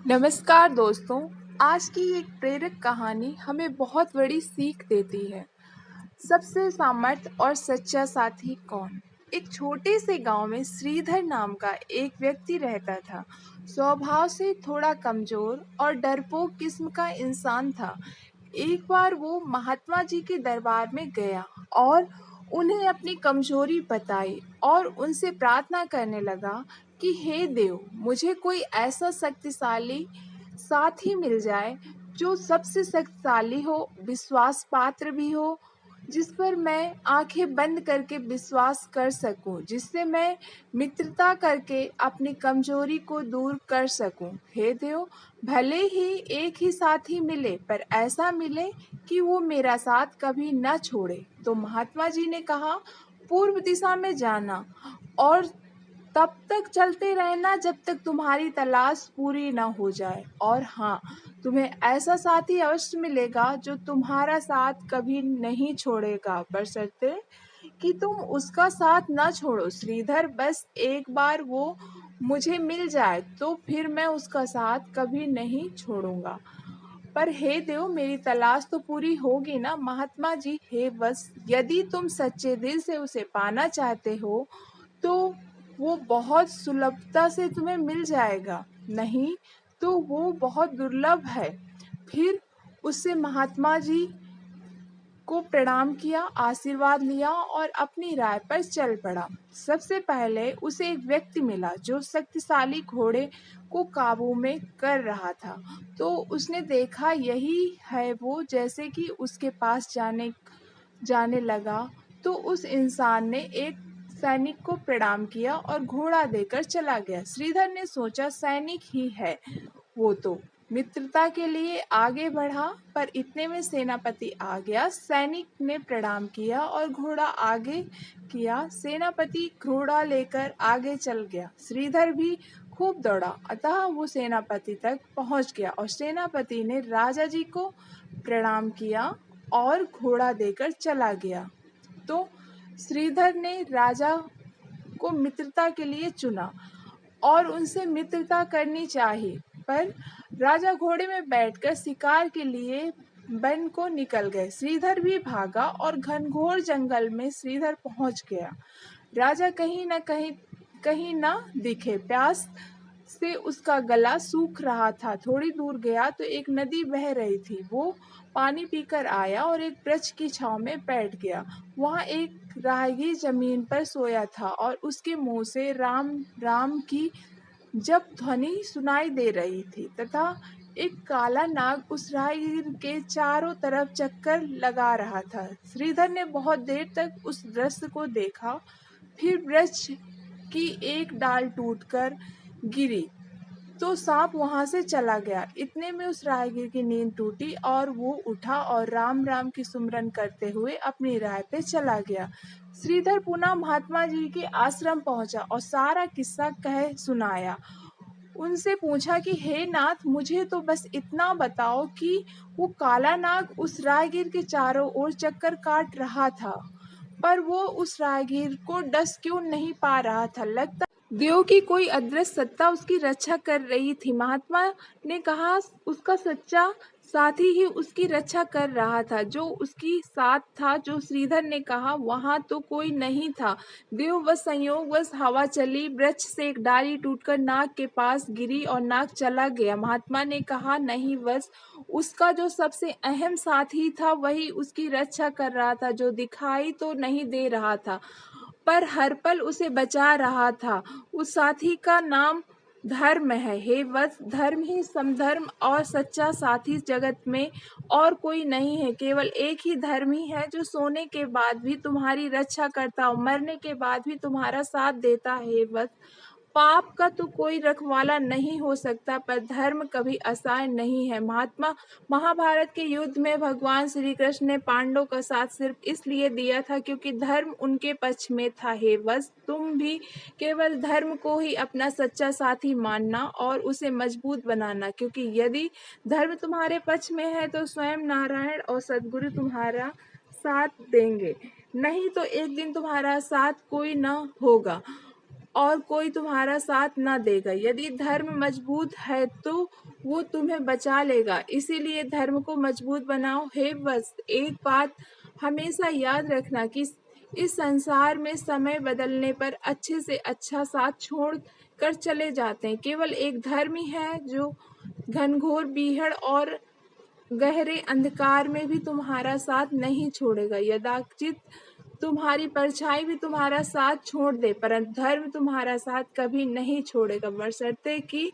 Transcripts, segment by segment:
नमस्कार दोस्तों। आज की एक प्रेरक कहानी हमें बहुत बड़ी सीख देती है। सबसे सामर्थ और सच्चा साथी कौन? एक छोटे से गांव में श्रीधर नाम का एक व्यक्ति रहता था। स्वभाव से थोड़ा कमजोर और डरपोक किस्म का इंसान था। एक बार वो महात्मा जी के दरबार में गया और उन्हें अपनी कमजोरी बताई और उनसे प्रार्थना करने लगा कि हे देव, मुझे कोई ऐसा शक्तिशाली साथी मिल जाए जो सबसे शक्तिशाली हो, विश्वास पात्र भी हो, जिस पर मैं आंखें बंद करके विश्वास कर सकूं, जिससे मैं मित्रता करके अपनी कमजोरी को दूर कर सकूं। हे देव, भले ही एक ही साथी मिले पर ऐसा मिले कि वो मेरा साथ कभी न छोड़े। तो महात्मा जी ने कहा, पूर्व दिशा में जाना और तब तक चलते रहना जब तक तुम्हारी तलाश पूरी न हो जाए। और हाँ, तुम्हें ऐसा साथी अवश्य मिलेगा जो तुम्हारा साथ कभी नहीं छोड़ेगा, बशर्ते कि तुम उसका साथ न छोड़ो। श्रीधर, बस एक बार वो मुझे मिल जाए तो फिर मैं उसका साथ कभी नहीं छोड़ूंगा। पर हे देव, मेरी तलाश तो पूरी होगी ना। महात्मा जी, हे बस, यदि तुम सच्चे दिल से उसे पाना चाहते हो तो वो बहुत सुलभता से तुम्हें मिल जाएगा, नहीं तो वो बहुत दुर्लभ है। फिर उससे महात्मा जी को प्रणाम किया, आशीर्वाद लिया और अपनी राय पर चल पड़ा। सबसे पहले उसे एक व्यक्ति मिला जो शक्तिशाली घोड़े को काबू में कर रहा था। तो उसने देखा यही है वो। जैसे कि उसके पास जाने जाने लगा तो उस इंसान ने एक सैनिक को प्रणाम किया और घोड़ा देकर चला गया। श्रीधर ने सोचा, सैनिक ही है वो तो। मित्रता के लिए आगे बढ़ा, पर इतने में सेनापति आ गया। सैनिक ने प्रणाम किया और घोड़ा आगे किया। सेनापति घोड़ा लेकर आगे चल गया। श्रीधर भी खूब दौड़ा, अतः वो सेनापति तक पहुंच गया और सेनापति ने राजा जी को प्रणाम किया और घोड़ा देकर चला गया। तो श्रीधर ने राजा को मित्रता के लिए चुना और उनसे मित्रता करनी चाहिए। पर राजा घोड़े में बैठकर शिकार के लिए वन को निकल गए। श्रीधर भी भागा और घनघोर जंगल में श्रीधर पहुंच गया। राजा कहीं न दिखे। प्यास से उसका गला सूख रहा था। थोड़ी दूर गया तो एक नदी बह रही थी। वो पानी पीकर आया और एक वृक्ष की छांव में बैठ गया। वहां एक राहगीर जमीन पर सोया था और उसके मुंह से राम राम की जप ध्वनि सुनाई दे रही थी तथा एक काला नाग उस राहगीर के चारों तरफ चक्कर लगा रहा था। श्रीधर ने बहुत देर तक उस दृश्य को देखा। फिर वृक्ष की एक डाल टूटकर गिरी तो सांप वहां से चला गया। इतने में उस राहगीर की नींद टूटी और वो उठा और राम राम की सुमरन करते हुए अपनी राह पे चला गया। श्रीधर पुनः महात्मा जी के आश्रम पहुंचा और सारा किस्सा कह सुनाया। उनसे पूछा कि हे नाथ, मुझे तो बस इतना बताओ कि वो काला नाग उस राहगीर के चारों ओर चक्कर काट रहा था, पर वो उस राहगीर को डस क्यों नहीं पा रहा था। लगता देव की कोई अदृश्य सत्ता उसकी रक्षा कर रही थी। महात्मा ने कहा, उसका सच्चा साथी ही उसकी रक्षा कर रहा था। जो उसकी साथ था, जो श्रीधर ने कहा, वहां तो कोई नहीं था। देव, बस संयोगवश हवा चली, वृक्ष से एक डाली टूटकर नाग के पास गिरी और नाग चला गया। महात्मा ने कहा, नहीं, बस उसका जो सबसे अहम साथी था वही उसकी रक्षा कर रहा था, जो दिखाई तो नहीं दे रहा था पर हर पल उसे बचा रहा था। उस साथी का नाम धर्म है। हे वत्स, धर्म ही समधर्म और सच्चा साथी जगत में और कोई नहीं है। केवल एक ही धर्म ही है जो सोने के बाद भी तुम्हारी रक्षा करता हो, मरने के बाद भी तुम्हारा साथ देता है। हे वत्स, पाप का तो कोई रखवाला नहीं हो सकता, पर धर्म कभी असहाय नहीं है। महाभारत के युद्ध में भगवान श्री कृष्ण ने पांडवों का साथ सिर्फ इसलिए दिया था क्योंकि धर्म उनके पक्ष में था। हे वत्स, तुम भी केवल धर्म को ही अपना सच्चा साथी मानना और उसे मजबूत बनाना, क्योंकि यदि धर्म तुम्हारे पक्ष में है तो स्वयं नारायण और सद्गुरु तुम्हारा साथ देंगे, नहीं तो एक दिन तुम्हारा साथ कोई न होगा। और कोई तुम्हारा साथ ना देगा। यदि धर्म मजबूत है तो वो तुम्हें बचा लेगा, इसीलिए धर्म को मजबूत बनाओ। हे बस एक बात हमेशा याद रखना कि इस संसार में समय बदलने पर अच्छे से अच्छा साथ छोड़ कर चले जाते हैं। केवल एक धर्म ही है जो घनघोर बीहड़ और गहरे अंधकार में भी तुम्हारा साथ नहीं छोड़ेगा। यदाचित तुम्हारी परछाई भी तुम्हारा साथ छोड़ दे, परंतु धर्म तुम्हारा साथ कभी नहीं छोड़ेगा, बशर्ते कि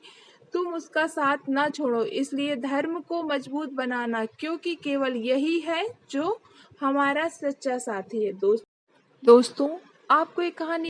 तुम उसका साथ ना छोड़ो। इसलिए धर्म को मजबूत बनाना, क्योंकि केवल यही है जो हमारा सच्चा साथी है। दोस्तों, आपको एक कहानी